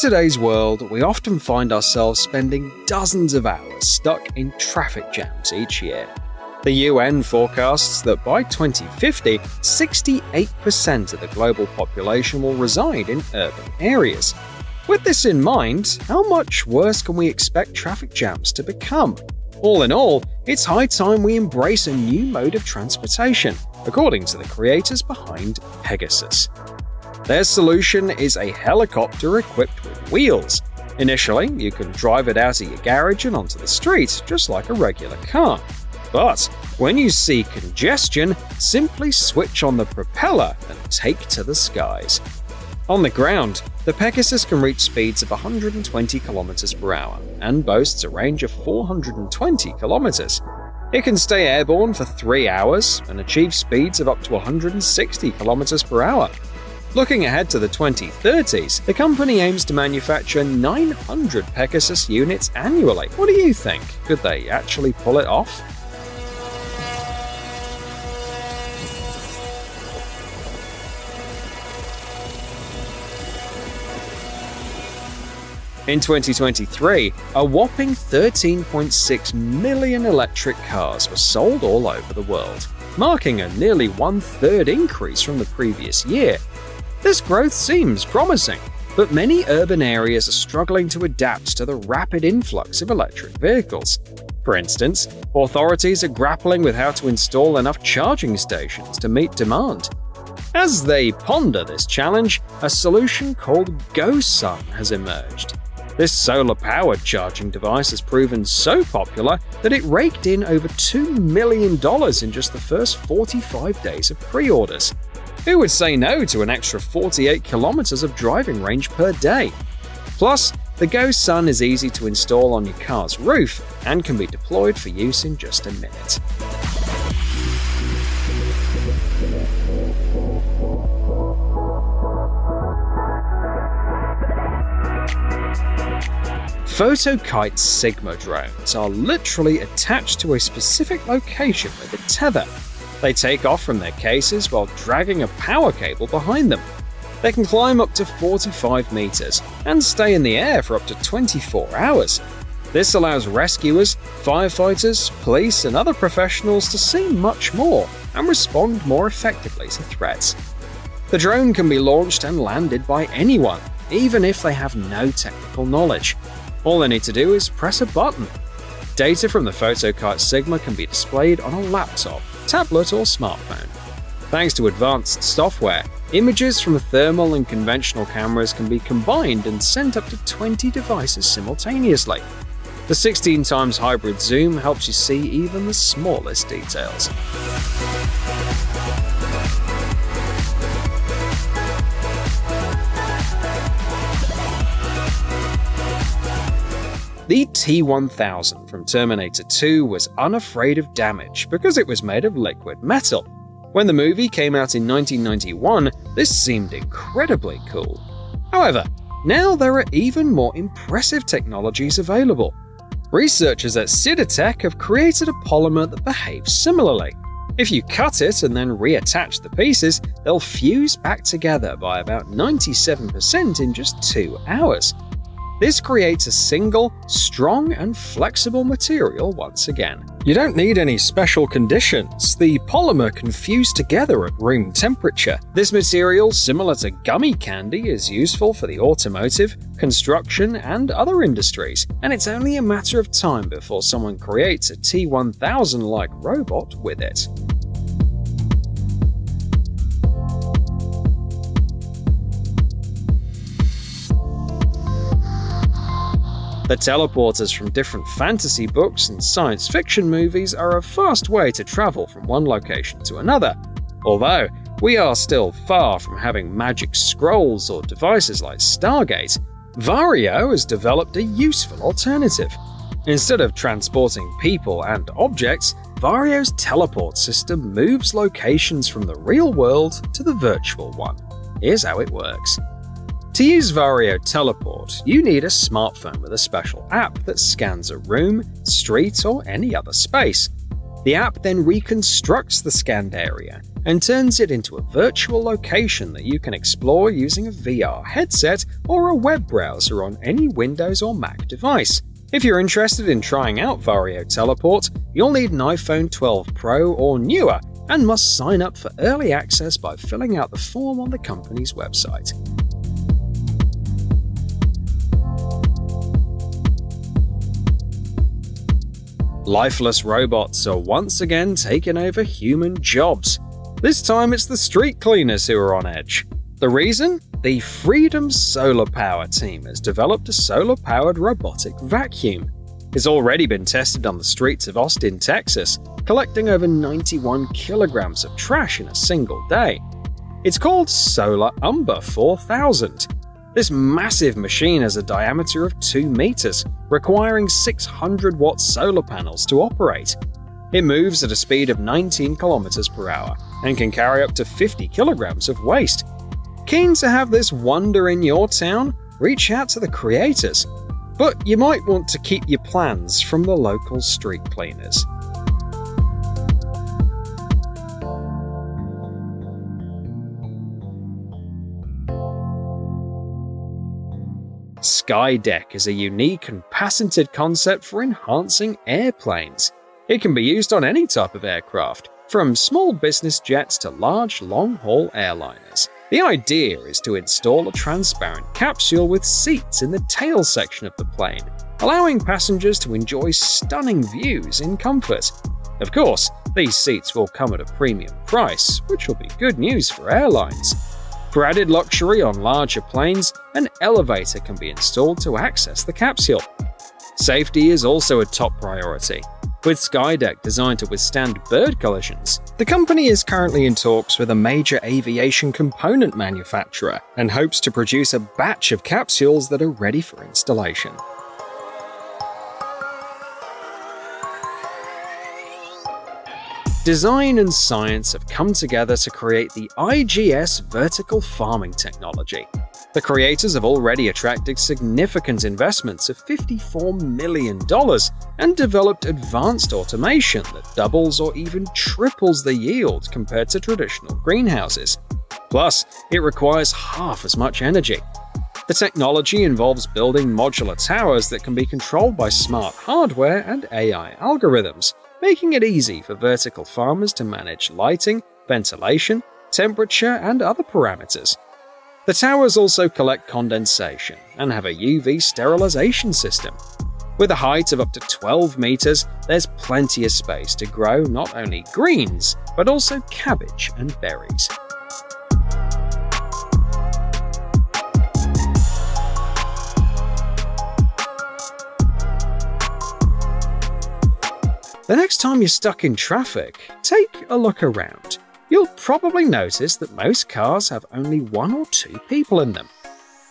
today's world, we often find ourselves spending dozens of hours stuck in traffic jams each year. The UN forecasts that by 2050, 68% of the global population will reside in urban areas. With this in mind, how much worse can we expect traffic jams to become? All in all, it's high time we embrace a new mode of transportation, according to the creators behind Pegasus. Their solution is a helicopter equipped with wheels. Initially, you can drive it out of your garage and onto the street, just like a regular car. But when you see congestion, simply switch on the propeller and take to the skies. On the ground, the Pegasus can reach speeds of 120 km per hour and boasts a range of 420 km. It can stay airborne for 3 hours and achieve speeds of up to 160 km per hour. Looking ahead to the 2030s, the company aims to manufacture 900 Pegasus units annually. What do you think? Could they actually pull it off? In 2023, a whopping 13.6 million electric cars were sold all over the world, marking a nearly one-third increase from the previous year. This growth seems promising, but many urban areas are struggling to adapt to the rapid influx of electric vehicles. For instance, authorities are grappling with how to install enough charging stations to meet demand. As they ponder this challenge, a solution called GoSun has emerged. This solar-powered charging device has proven so popular that it raked in over $2 million in just the first 45 days of pre-orders. Who would say no to an extra 48 kilometers of driving range per day? Plus, the GoSun is easy to install on your car's roof and can be deployed for use in just a minute. Photokite Sigma drones are literally attached to a specific location with a tether. They take off from their cases while dragging a power cable behind them. They can climb up to 45 meters and stay in the air for up to 24 hours. This allows rescuers, firefighters, police, and other professionals to see much more and respond more effectively to threats. The drone can be launched and landed by anyone, even if they have no technical knowledge. All they need to do is press a button. Data from the Photokite Sigma can be displayed on a laptop, tablet, or smartphone. Thanks to advanced software, images from thermal and conventional cameras can be combined and sent up to 20 devices simultaneously. The 16x hybrid zoom helps you see even the smallest details. The T-1000 from Terminator 2 was unafraid of damage because it was made of liquid metal. When the movie came out in 1991, this seemed incredibly cool. However, now there are even more impressive technologies available. Researchers at Sidotech have created a polymer that behaves similarly. If you cut it and then reattach the pieces, they'll fuse back together by about 97% in just 2 hours. This creates a single, strong, and flexible material once again. You don't need any special conditions. The polymer can fuse together at room temperature. This material, similar to gummy candy, is useful for the automotive, construction, and other industries, and it's only a matter of time before someone creates a T-1000-like robot with it. The teleporters from different fantasy books and science fiction movies are a fast way to travel from one location to another. Although, we are still far from having magic scrolls or devices like Stargate, Varjo has developed a useful alternative. Instead of transporting people and objects, Varjo's teleport system moves locations from the real world to the virtual one. Here's how it works. To use Varjo Teleport, you need a smartphone with a special app that scans a room, street, or any other space. The app then reconstructs the scanned area and turns it into a virtual location that you can explore using a VR headset or a web browser on any Windows or Mac device. If you're interested in trying out Vario Teleport, you'll need an iPhone 12 Pro or newer and must sign up for early access by filling out the form on the company's website. Lifeless robots are once again taking over human jobs. This time it's the street cleaners who are on edge. The reason? The Freedom Solar Power team has developed a solar-powered robotic vacuum. It's already been tested on the streets of Austin, Texas, collecting over 91 kilograms of trash in a single day. It's called Solar Umber 4000. This massive machine has a diameter of 2 meters, requiring 600-watt solar panels to operate. It moves at a speed of 19 kilometers per hour and can carry up to 50 kilograms of waste. Keen to have this wonder in your town? Reach out to the creators. But you might want to keep your plans from the local street cleaners. Skydeck is a unique and patented concept for enhancing airplanes. It can be used on any type of aircraft, from small business jets to large long-haul airliners. The idea is to install a transparent capsule with seats in the tail section of the plane, allowing passengers to enjoy stunning views in comfort. Of course, these seats will come at a premium price, which will be good news for airlines. For added luxury on larger planes, an elevator can be installed to access the capsule. Safety is also a top priority, with Skydeck designed to withstand bird collisions. The company is currently in talks with a major aviation component manufacturer and hopes to produce a batch of capsules that are ready for installation. Design and science have come together to create the IGS vertical farming technology. The creators have already attracted significant investments of $54 million and developed advanced automation that doubles or even triples the yield compared to traditional greenhouses. Plus, it requires half as much energy. The technology involves building modular towers that can be controlled by smart hardware and AI algorithms, making it easy for vertical farmers to manage lighting, ventilation, temperature, and other parameters. The towers also collect condensation and have a UV sterilization system. With a height of up to 12 meters, there's plenty of space to grow not only greens, but also cabbage and berries. The next time you're stuck in traffic, take a look around. You'll probably notice that most cars have only 1 or 2 people in them.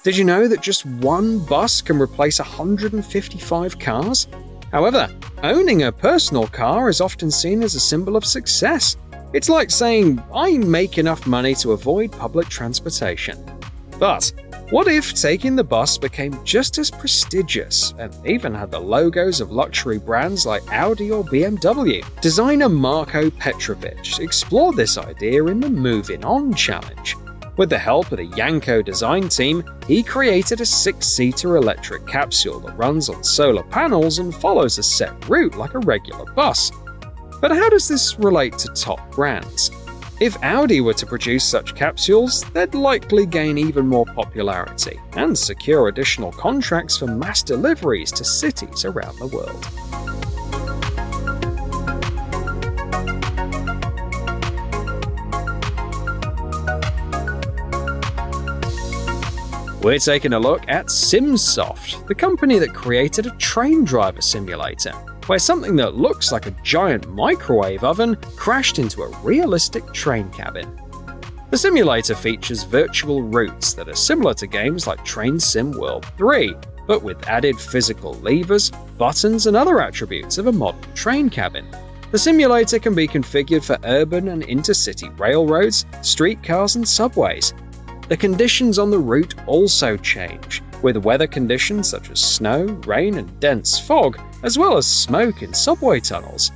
Did you know that just one bus can replace 155 cars? However, owning a personal car is often seen as a symbol of success. It's like saying, I make enough money to avoid public transportation. But what if taking the bus became just as prestigious and even had the logos of luxury brands like Audi or BMW? Designer Marko Petrovic explored this idea in the Moving On challenge. With the help of the Yanko design team, he created a 6-seater electric capsule that runs on solar panels and follows a set route like a regular bus. But how does this relate to top brands? If Audi were to produce such capsules, they'd likely gain even more popularity and secure additional contracts for mass deliveries to cities around the world. We're taking a look at SimSoft, the company that created a train driver simulator, where something that looks like a giant microwave oven crashed into a realistic train cabin. The simulator features virtual routes that are similar to games like Train Sim World 3, but with added physical levers, buttons, and other attributes of a modern train cabin. The simulator can be configured for urban and intercity railroads, streetcars, and subways. The conditions on the route also change, with weather conditions such as snow, rain, and dense fog, as well as smoke in subway tunnels.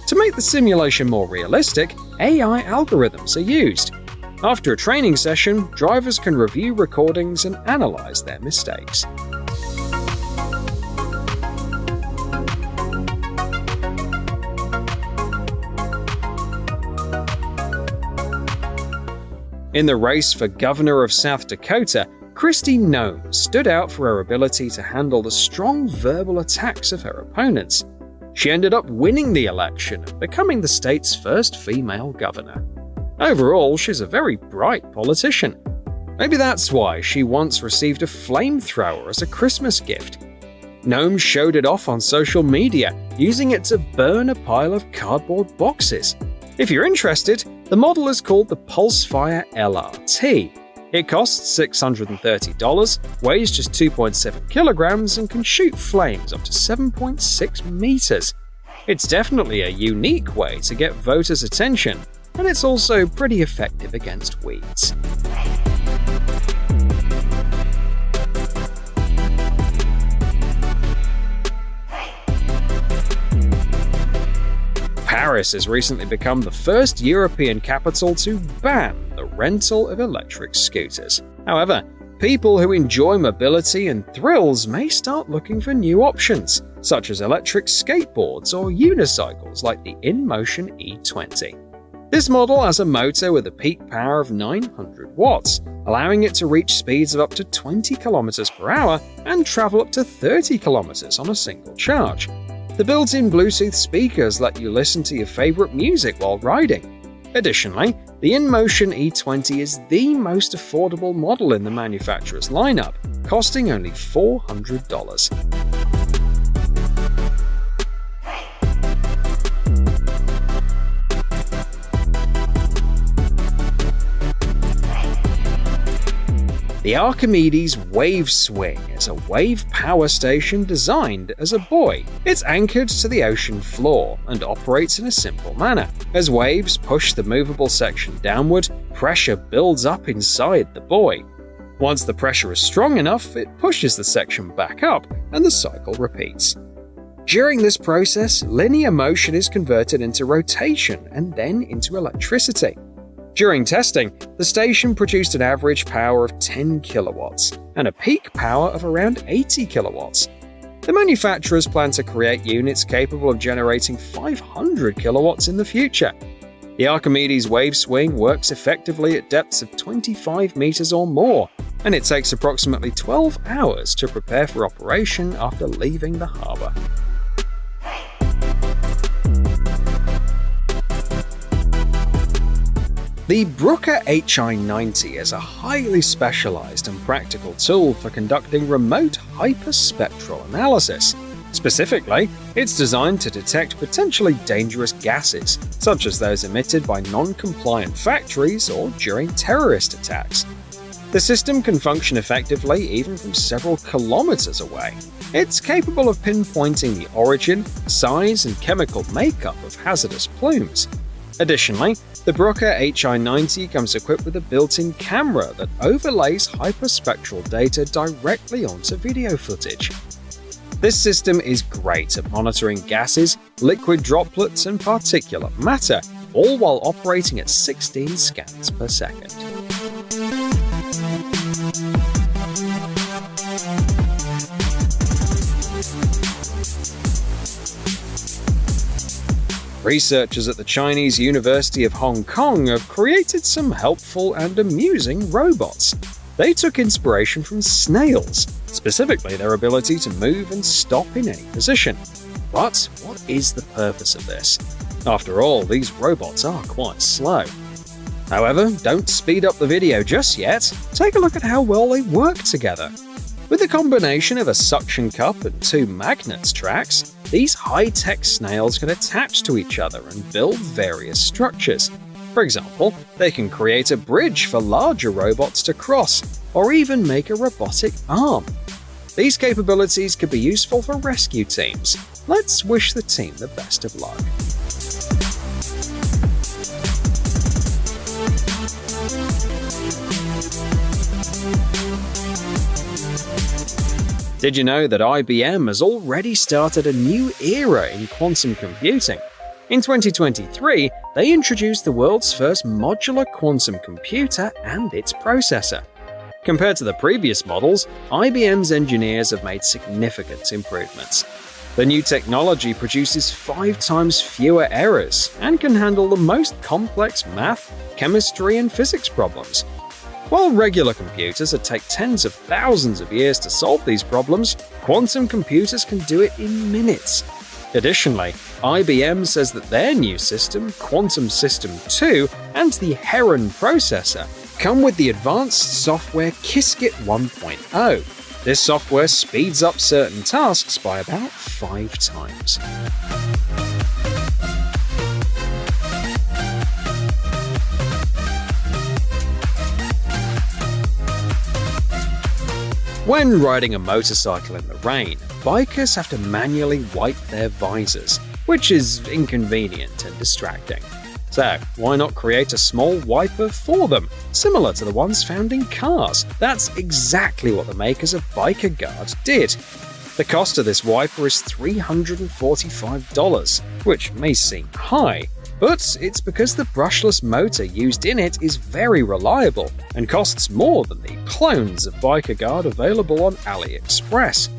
To make the simulation more realistic, AI algorithms are used. After a training session, drivers can review recordings and analyze their mistakes. In the race for governor of South Dakota, Kristi Noem stood out for her ability to handle the strong verbal attacks of her opponents. She ended up winning the election and becoming the state's first female governor. Overall, she's a very bright politician. Maybe that's why she once received a flamethrower as a Christmas gift. Noem showed it off on social media, using it to burn a pile of cardboard boxes. If you're interested, the model is called the Pulsefire LRT. It costs $630, weighs just 2.7 kilograms, and can shoot flames up to 7.6 meters. It's definitely a unique way to get voters' attention, and it's also pretty effective against weeds. Paris has recently become the first European capital to ban the rental of electric scooters. However, people who enjoy mobility and thrills may start looking for new options, such as electric skateboards or unicycles like the InMotion E20. This model has a motor with a peak power of 900 watts, allowing it to reach speeds of up to 20 km per hour and travel up to 30 km on a single charge. The built-in Bluetooth speakers let you listen to your favorite music while riding. Additionally, the InMotion E20 is the most affordable model in the manufacturer's lineup, costing only $400. The Archimedes Wave Swing is a wave power station designed as a buoy. It's anchored to the ocean floor and operates in a simple manner. As waves push the movable section downward, pressure builds up inside the buoy. Once the pressure is strong enough, it pushes the section back up, and the cycle repeats. During this process, linear motion is converted into rotation and then into electricity. During testing, the station produced an average power of 10 kilowatts and a peak power of around 80 kilowatts. The manufacturers plan to create units capable of generating 500 kilowatts in the future. The Archimedes Wave Swing works effectively at depths of 25 meters or more, and it takes approximately 12 hours to prepare for operation after leaving the harbor. The Brooker HI90 is a highly specialized and practical tool for conducting remote hyperspectral analysis. Specifically, it's designed to detect potentially dangerous gases, such as those emitted by non-compliant factories or during terrorist attacks. The system can function effectively even from several kilometers away. It's capable of pinpointing the origin, size, and chemical makeup of hazardous plumes. Additionally, the Brooker HI90 comes equipped with a built-in camera that overlays hyperspectral data directly onto video footage. This system is great at monitoring gases, liquid droplets, and particulate matter, all while operating at 16 scans per second. Researchers at the Chinese University of Hong Kong have created some helpful and amusing robots. They took inspiration from snails, specifically their ability to move and stop in any position. But what is the purpose of this? After all, these robots are quite slow. However, don't speed up the video just yet. Take a look at how well they work together. With a combination of a suction cup and two magnets tracks, these high-tech snails can attach to each other and build various structures. For example, they can create a bridge for larger robots to cross, or even make a robotic arm. These capabilities could be useful for rescue teams. Let's wish the team the best of luck. Did you know that IBM has already started a new era in quantum computing? In 2023, they introduced the world's first modular quantum computer and its processor. Compared to the previous models, IBM's engineers have made significant improvements. The new technology produces 5 times fewer errors and can handle the most complex math, chemistry, and physics problems. While regular computers would take tens of thousands of years to solve these problems, quantum computers can do it in minutes. Additionally, IBM says that their new system, Quantum System 2, and the Heron processor come with the advanced software Qiskit 1.0. This software speeds up certain tasks by about 5 times. When riding a motorcycle in the rain, bikers have to manually wipe their visors, which is inconvenient and distracting. So, why not create a small wiper for them, similar to the ones found in cars? That's exactly what the makers of Biker Guard did. The cost of this wiper is $345, which may seem high, but it's because the brushless motor used in it is very reliable and costs more than the clones of Biker Guard available on AliExpress.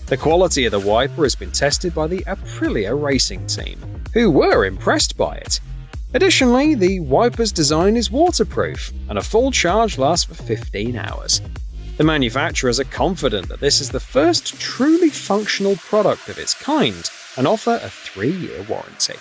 The quality of the wiper has been tested by the Aprilia racing team, who were impressed by it. Additionally, the wiper's design is waterproof, and a full charge lasts for 15 hours. The manufacturers are confident that this is the first truly functional product of its kind and offer a 3-year warranty.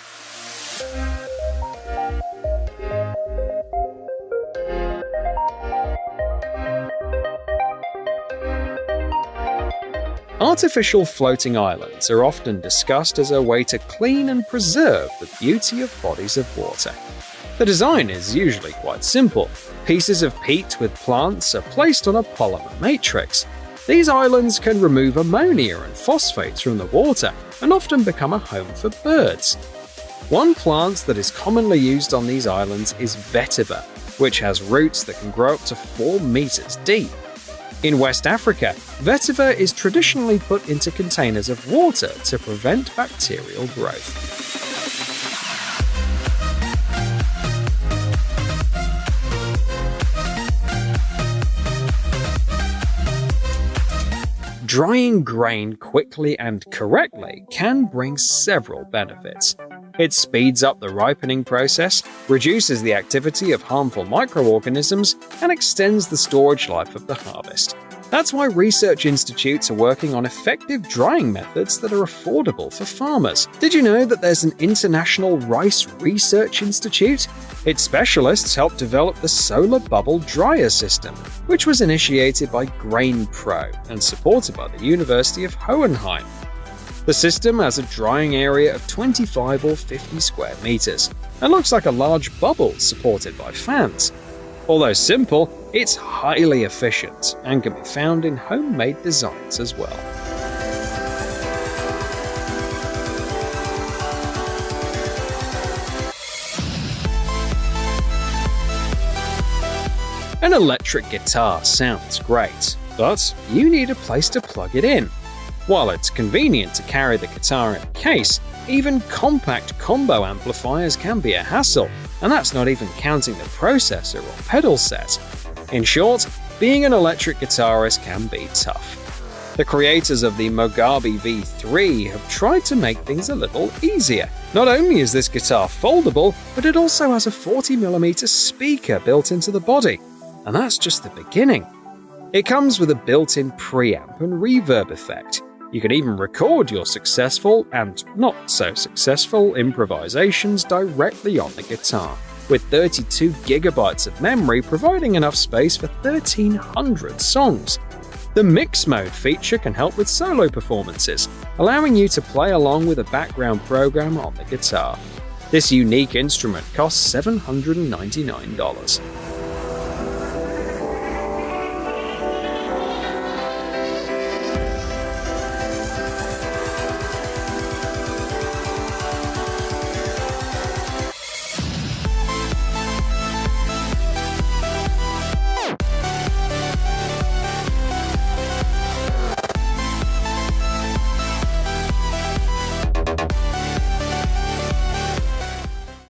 Artificial floating islands are often discussed as a way to clean and preserve the beauty of bodies of water. The design is usually quite simple. Pieces of peat with plants are placed on a polymer matrix. These islands can remove ammonia and phosphates from the water and often become a home for birds. One plant that is commonly used on these islands is vetiver, which has roots that can grow up to 4 meters deep. In West Africa, vetiver is traditionally put into containers of water to prevent bacterial growth. Drying grain quickly and correctly can bring several benefits. It speeds up the ripening process, reduces the activity of harmful microorganisms, and extends the storage life of the harvest. That's why research institutes are working on effective drying methods that are affordable for farmers. Did you know that there's an International Rice Research Institute? Its specialists helped develop the Solar Bubble Dryer System, which was initiated by GrainPro and supported by the University of Hohenheim. The system has a drying area of 25 or 50 square meters and looks like a large bubble supported by fans. Although simple, it's highly efficient and can be found in homemade designs as well. An electric guitar sounds great, but you need a place to plug it in. While it's convenient to carry the guitar in a case, even compact combo amplifiers can be a hassle, and that's not even counting the processor or pedal set. In short, being an electric guitarist can be tough. The creators of the Mogabe V3 have tried to make things a little easier. Not only is this guitar foldable, but it also has a 40mm speaker built into the body. And that's just the beginning. It comes with a built-in preamp and reverb effect. You can even record your successful and not so successful improvisations directly on the guitar, with 32GB of memory providing enough space for 1,300 songs. The Mix Mode feature can help with solo performances, allowing you to play along with a background program on the guitar. This unique instrument costs $799.